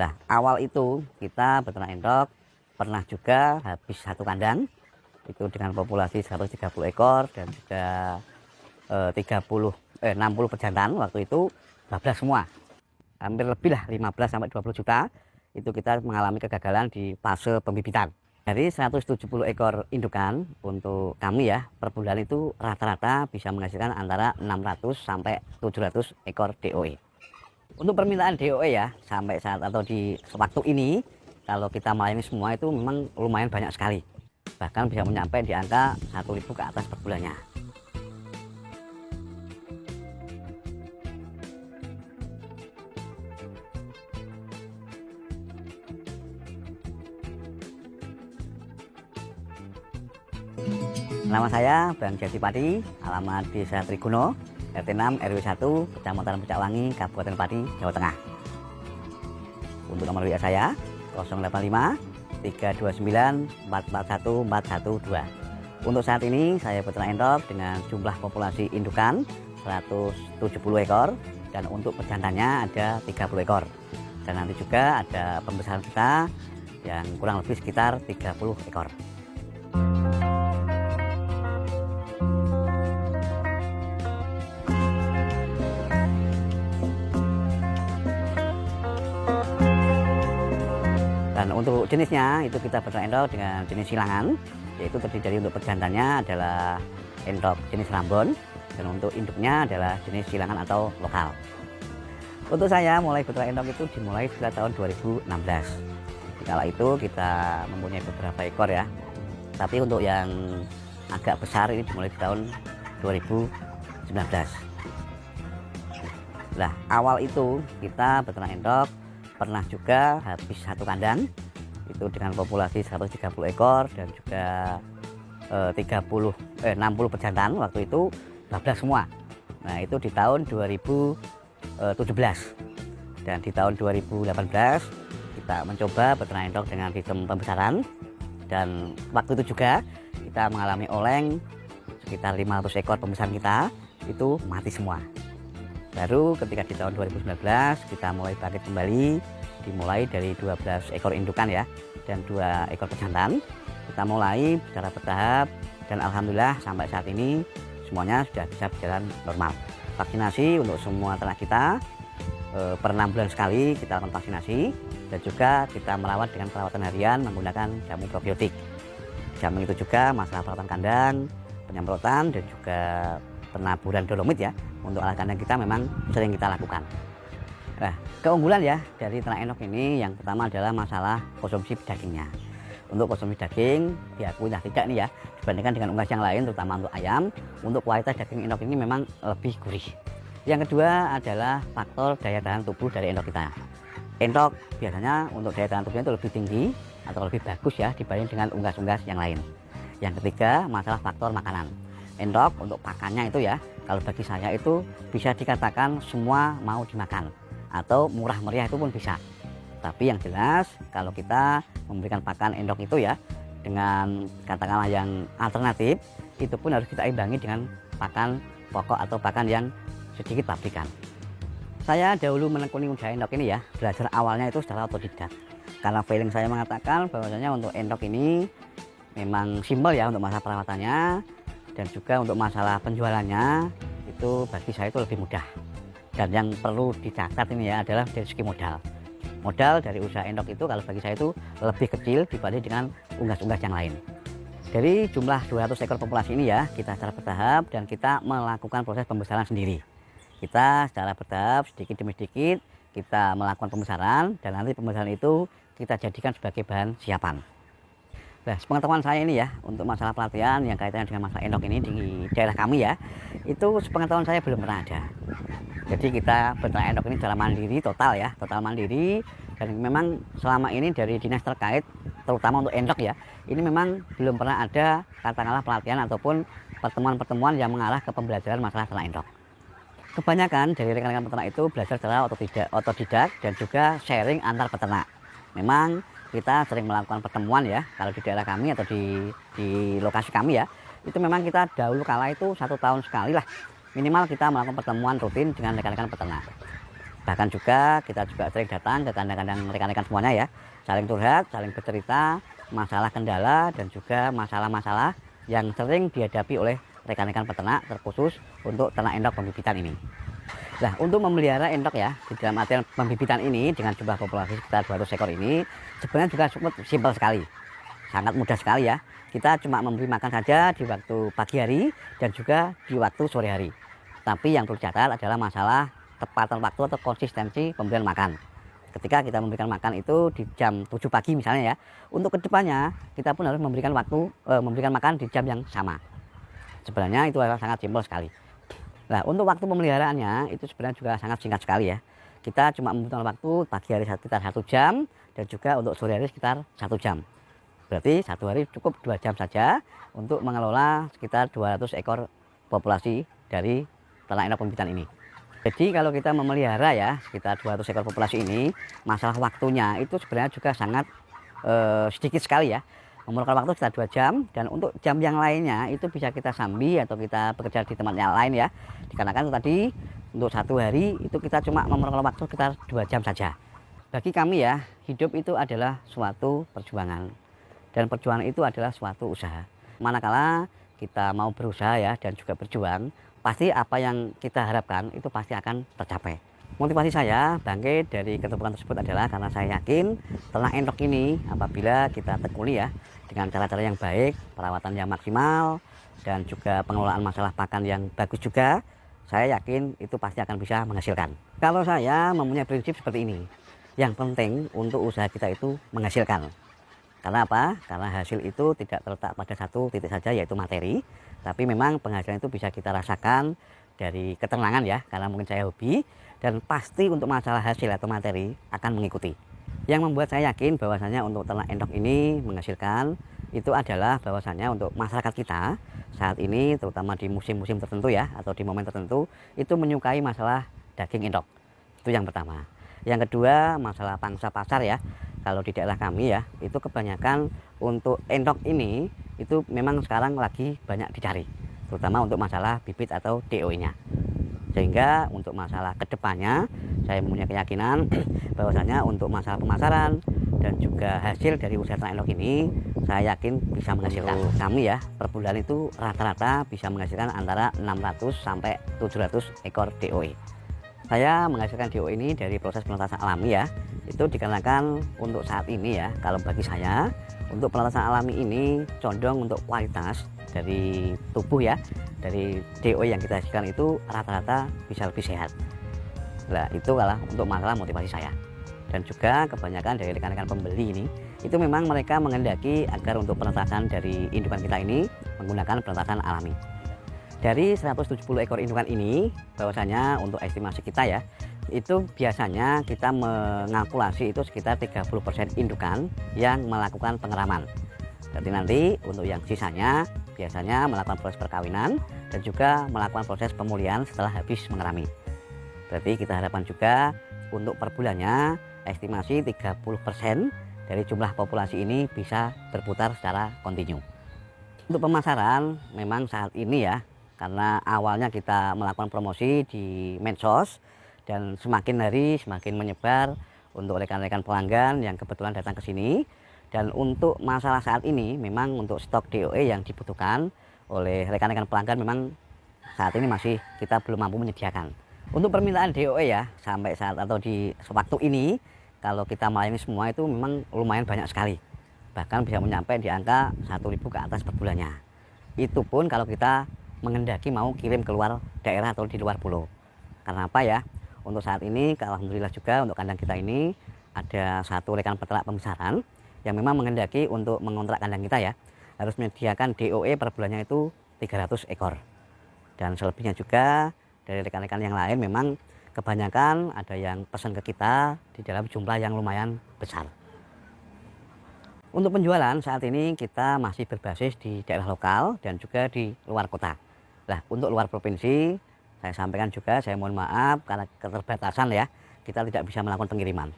Nah, awal itu kita beternak endok pernah juga habis satu kandang itu dengan populasi 130 ekor dan juga 60 pejantan. Waktu itu bablas semua, hampir lebih lah 15 sampai 20 juta. Itu kita mengalami kegagalan di fase pembibitan. Dari 170 ekor indukan untuk kami ya, per bulan itu rata-rata bisa menghasilkan antara 600 sampai 700 ekor DOE. Untuk permintaan DOE ya, sampai saat atau di waktu ini, kalau kita melayani semua itu memang lumayan banyak sekali. Bahkan bisa mencapai di angka 1.000 ke atas per bulannya. Nama saya Bang Jati Pati, alamat Desa Triguno, RT 6 RW 1, Kecamatan Pucak Wangi, Kabupaten Pati, Jawa Tengah. Untuk nomor WA saya 085 329 441 412. Untuk saat ini saya beternak endok dengan jumlah populasi indukan 170 ekor dan untuk pejantannya ada 30 ekor. Dan nanti juga ada pembesaran kita yang kurang lebih sekitar 30 ekor. Dan untuk jenisnya itu kita beternak endok dengan jenis silangan, yaitu terdiri dari untuk pejantannya adalah endok jenis Rambon dan untuk induknya adalah jenis silangan atau lokal. Untuk saya mulai beternak endok itu dimulai sejak tahun 2016. Kala itu kita mempunyai beberapa ekor ya, tapi untuk yang agak besar ini dimulai di tahun 2019. Nah, awal itu kita beternak endok pernah juga habis satu kandang itu dengan populasi 130 ekor dan juga 60 pejantan. Waktu itu bablas semua. Nah, itu di tahun 2017 dan di tahun 2018 kita mencoba beternak endok dengan sistem pembesaran, dan waktu itu juga kita mengalami oleng sekitar 500 ekor pembesaran kita itu mati semua. Baru ketika di tahun 2019 kita mulai bangkit kembali, dimulai dari 12 ekor indukan ya dan 2 ekor pejantan. Kita mulai secara bertahap dan alhamdulillah sampai saat ini semuanya sudah bisa berjalan normal. Vaksinasi untuk semua ternak kita per 6 bulan sekali kita lakukan vaksinasi, dan juga kita merawat dengan perawatan harian menggunakan jamu probiotik. Jamu itu juga masalah perawatan kandang, penyemprotan dan juga penaburan dolomit ya. Untuk alat kandang kita memang sering kita lakukan. Nah, keunggulan ya dari ternak endok ini yang pertama adalah masalah konsumsi dagingnya. Untuk konsumsi daging diakui tidak nih ya, dibandingkan dengan unggas yang lain terutama untuk ayam, untuk kualitas daging endok ini memang lebih gurih. Yang kedua adalah faktor daya tahan tubuh dari endok kita. Endok biasanya untuk daya tahan tubuhnya itu lebih tinggi atau lebih bagus ya dibanding dengan unggas-unggas yang lain. Yang ketiga masalah faktor makanan. Endok untuk pakannya itu ya, kalau bagi saya itu bisa dikatakan semua mau dimakan atau murah meriah itu pun bisa. Tapi yang jelas kalau kita memberikan pakan endok itu ya dengan katakanlah yang alternatif, itu pun harus kita imbangi dengan pakan pokok atau pakan yang sedikit pabrikan. Saya dahulu menekuni usaha endok ini ya, belajar awalnya itu secara otodidak. Karena feeling saya mengatakan bahwasanya untuk endok ini memang simpel ya untuk masalah perawatannya, dan juga untuk masalah penjualannya itu bagi saya itu lebih mudah. Dan yang perlu dicatat ini ya adalah dari segi modal. Modal dari usaha endok itu kalau bagi saya itu lebih kecil dibanding dengan unggas-unggas yang lain. Dari jumlah 200 ekor populasi ini ya, kita secara bertahap dan kita melakukan proses pembesaran sendiri. Kita secara bertahap sedikit demi sedikit kita melakukan pembesaran, dan nanti pembesaran itu kita jadikan sebagai bahan siapan. Nah, sepengetahuan saya ini ya, untuk masalah pelatihan yang kaitannya dengan masalah endok ini di daerah kami ya, itu sepengetahuan saya belum pernah ada. Jadi kita beternak endok ini secara mandiri total ya, total mandiri, dan memang selama ini dari dinas terkait, terutama untuk endok ya, ini memang belum pernah ada katakanlah pelatihan ataupun pertemuan-pertemuan yang mengarah ke pembelajaran masalah ternak endok. Kebanyakan dari rekan-rekan peternak itu belajar secara otodidak dan juga sharing antar peternak. Memang kita sering melakukan pertemuan ya, kalau di daerah kami atau di lokasi kami ya, itu memang kita dahulu kala itu 1 tahun sekali lah minimal kita melakukan pertemuan rutin dengan rekan-rekan peternak. Bahkan juga kita juga sering datang ke kandang-kandang rekan-rekan semuanya ya, saling curhat, saling bercerita masalah kendala dan juga masalah-masalah yang sering dihadapi oleh rekan-rekan peternak, terkhusus untuk ternak endok pembibitan ini. Nah, untuk memelihara endok ya, di dalam artian pembibitan ini dengan jumlah populasi sekitar 200 ekor ini sebenarnya juga cukup simpel sekali. Sangat mudah sekali ya. Kita cuma memberi makan saja di waktu pagi hari dan juga di waktu sore hari. Tapi yang perlu dicatat adalah masalah tepatan waktu atau konsistensi pemberian makan. Ketika kita memberikan makan itu di jam 7 pagi misalnya ya, untuk kedepannya kita pun harus memberikan memberikan makan di jam yang sama. Sebenarnya itu adalah sangat simpel sekali. Nah, untuk waktu pemeliharaannya itu sebenarnya juga sangat singkat sekali ya. Kita cuma membutuhkan waktu pagi hari sekitar 1 jam dan juga untuk sore hari sekitar 1 jam. Berarti satu hari cukup 2 jam saja untuk mengelola sekitar 200 ekor populasi dari ternak endok pembibitan ini. Jadi kalau kita memelihara ya sekitar 200 ekor populasi ini, masalah waktunya itu sebenarnya juga sangat sedikit sekali ya. Memerlukan waktu sekitar 2 jam, dan untuk jam yang lainnya itu bisa kita sambi atau kita bekerja di tempat yang lain ya. Dikarenakan tadi untuk satu hari itu kita cuma memerlukan waktu sekitar 2 jam saja. Bagi kami ya, hidup itu adalah suatu perjuangan, dan perjuangan itu adalah suatu usaha. Manakala kita mau berusaha ya dan juga berjuang, pasti apa yang kita harapkan itu pasti akan tercapai. Motivasi saya bangkit dari keterbukaan tersebut adalah karena saya yakin ternak endok ini apabila kita tekuni ya dengan cara-cara yang baik, perawatan yang maksimal, dan juga pengelolaan masalah pakan yang bagus juga, saya yakin itu pasti akan bisa menghasilkan. Kalau saya mempunyai prinsip seperti ini, yang penting untuk usaha kita itu menghasilkan. Karena apa? Karena hasil itu tidak terletak pada satu titik saja, yaitu materi. Tapi memang penghasilan itu bisa kita rasakan dari ketenangan ya, karena mungkin saya hobi. Dan pasti untuk masalah hasil atau materi akan mengikuti. Yang membuat saya yakin bahwasanya untuk ternak endok ini menghasilkan, itu adalah bahwasanya untuk masyarakat kita saat ini, terutama di musim-musim tertentu ya, atau di momen tertentu, itu menyukai masalah daging endok. Itu yang pertama. Yang kedua, masalah pangsa pasar ya. Kalau di daerah kami ya, itu kebanyakan untuk endok ini itu memang sekarang lagi banyak dicari, terutama untuk masalah bibit atau DOE-nya. Sehingga untuk masalah kedepannya, saya mempunyai keyakinan bahwasanya untuk masalah pemasaran dan juga hasil dari usaha ternak endok ini, saya yakin bisa menghasilkan. Kami ya, per bulan itu rata-rata bisa menghasilkan antara 600 sampai 700 ekor DOE. Saya menghasilkan DOE ini dari proses penetasan alami ya. Itu dikarenakan untuk saat ini ya, kalau bagi saya untuk penetasan alami ini condong untuk kualitas dari tubuh ya, dari DOE yang kita hasilkan itu rata-rata bisa lebih sehat. Nah, itu adalah untuk masalah motivasi saya. Dan juga kebanyakan dari rekan-rekan pembeli ini, itu memang mereka menghendaki agar untuk penetasan dari indukan kita ini menggunakan penetasan alami. Dari 170 ekor indukan ini, bahwasanya untuk estimasi kita ya, itu biasanya kita mengalkulasi itu sekitar 30% indukan yang melakukan pengeraman. Jadi nanti untuk yang sisanya biasanya melakukan proses perkawinan dan juga melakukan proses pemulihan setelah habis mengerami. Berarti kita harapkan juga untuk per bulannya estimasi 30% dari jumlah populasi ini bisa berputar secara kontinu. Untuk pemasaran memang saat ini ya, karena awalnya kita melakukan promosi di medsos dan semakin hari semakin menyebar untuk rekan-rekan pelanggan yang kebetulan datang ke sini. Dan untuk masalah saat ini memang untuk stok DOE yang dibutuhkan oleh rekan-rekan pelanggan memang saat ini masih kita belum mampu menyediakan. Untuk permintaan DOE ya sampai saat atau di waktu ini kalau kita melayani semua itu memang lumayan banyak sekali. Bahkan bisa mencapai di angka 1.000 ke atas per bulannya. Itu pun kalau kita mengendaki mau kirim keluar daerah atau di luar pulau. Karena apa ya? Untuk saat ini alhamdulillah juga untuk kandang kita ini ada satu rekan peternak pembesaran yang memang mengendaki untuk mengontrak kandang kita ya, harus menyediakan DOE per bulannya itu 300 ekor. Dan selebihnya juga dari rekan-rekan yang lain memang kebanyakan ada yang pesan ke kita di dalam jumlah yang lumayan besar. Untuk penjualan saat ini kita masih berbasis di daerah lokal dan juga di luar kota. Nah, untuk luar provinsi saya sampaikan juga, saya mohon maaf karena keterbatasan ya, kita tidak bisa melakukan pengiriman.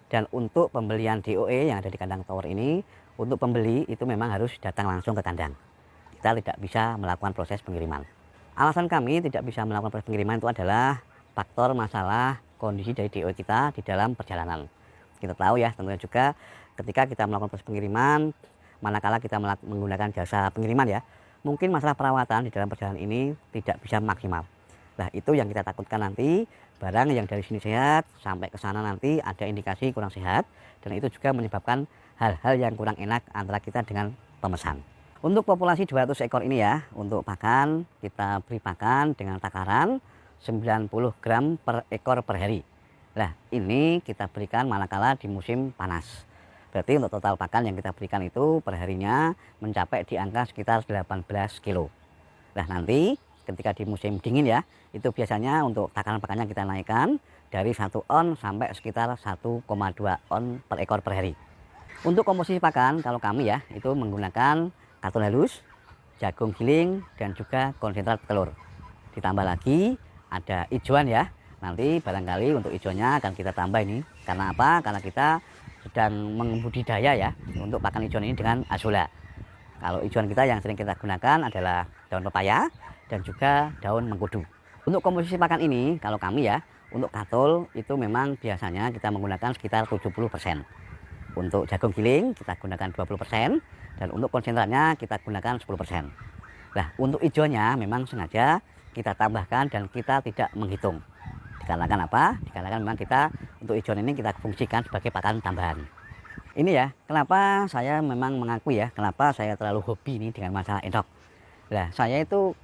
Dan untuk pembelian DOE yang ada di kandang tower ini, untuk pembeli itu memang harus datang langsung ke kandang. Kita tidak bisa melakukan proses pengiriman. Alasan kami tidak bisa melakukan proses pengiriman itu adalah faktor masalah kondisi dari DO kita di dalam perjalanan. Kita tahu ya tentunya juga ketika kita melakukan proses pengiriman, manakala kita menggunakan jasa pengiriman ya, mungkin masalah perawatan di dalam perjalanan ini tidak bisa maksimal. Nah itu yang kita takutkan nanti, barang yang dari sini sehat sampai ke sana nanti ada indikasi kurang sehat, dan itu juga menyebabkan hal-hal yang kurang enak antara kita dengan pemesan. Untuk populasi 200 ekor ini ya, untuk pakan kita beri pakan dengan takaran 90 gram per ekor per hari. Nah ini kita berikan manakala di musim panas. Berarti untuk total pakan yang kita berikan itu per harinya mencapai di angka sekitar 18 kilo. Nah nanti ketika di musim dingin ya, itu biasanya untuk takaran pakannya kita naikkan dari 1 on sampai sekitar 1,2 on per ekor per hari. Untuk komposisi pakan kalau kami ya itu menggunakan karton halus, jagung giling, dan juga konsentrat telur. Ditambah lagi ada ijuan ya. Nanti barangkali untuk ijuannya akan kita tambah ini. Karena apa? Karena kita sedang membudidaya ya untuk pakan ijuan ini dengan azolla. Kalau ijuan kita yang sering kita gunakan adalah daun pepaya dan juga daun mengkudu. Untuk komposisi pakan ini kalau kami ya untuk katul itu memang biasanya kita menggunakan sekitar 70%. Untuk jagung giling kita gunakan 20%, dan untuk konsentratnya kita gunakan 10%. Nah untuk ijonnya memang sengaja kita tambahkan dan kita tidak menghitung. Dikarenakan apa? Dikarenakan memang kita untuk ijon ini kita fungsikan sebagai pakan tambahan. Ini ya kenapa saya memang mengakui ya kenapa saya terlalu hobi ini dengan masalah endok. Nah saya itu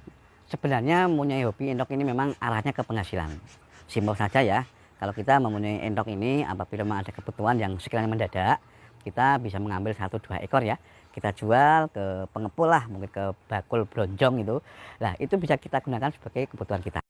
sebenarnya mempunyai hobi endok ini memang arahnya ke penghasilan. Simpel saja ya. Kalau kita mempunyai endok ini, apabila memang ada kebutuhan yang sekiranya mendadak, kita bisa mengambil 1-2 ekor ya. Kita jual ke pengepul lah, mungkin ke bakul blonjong itu. Nah itu bisa kita gunakan sebagai kebutuhan kita.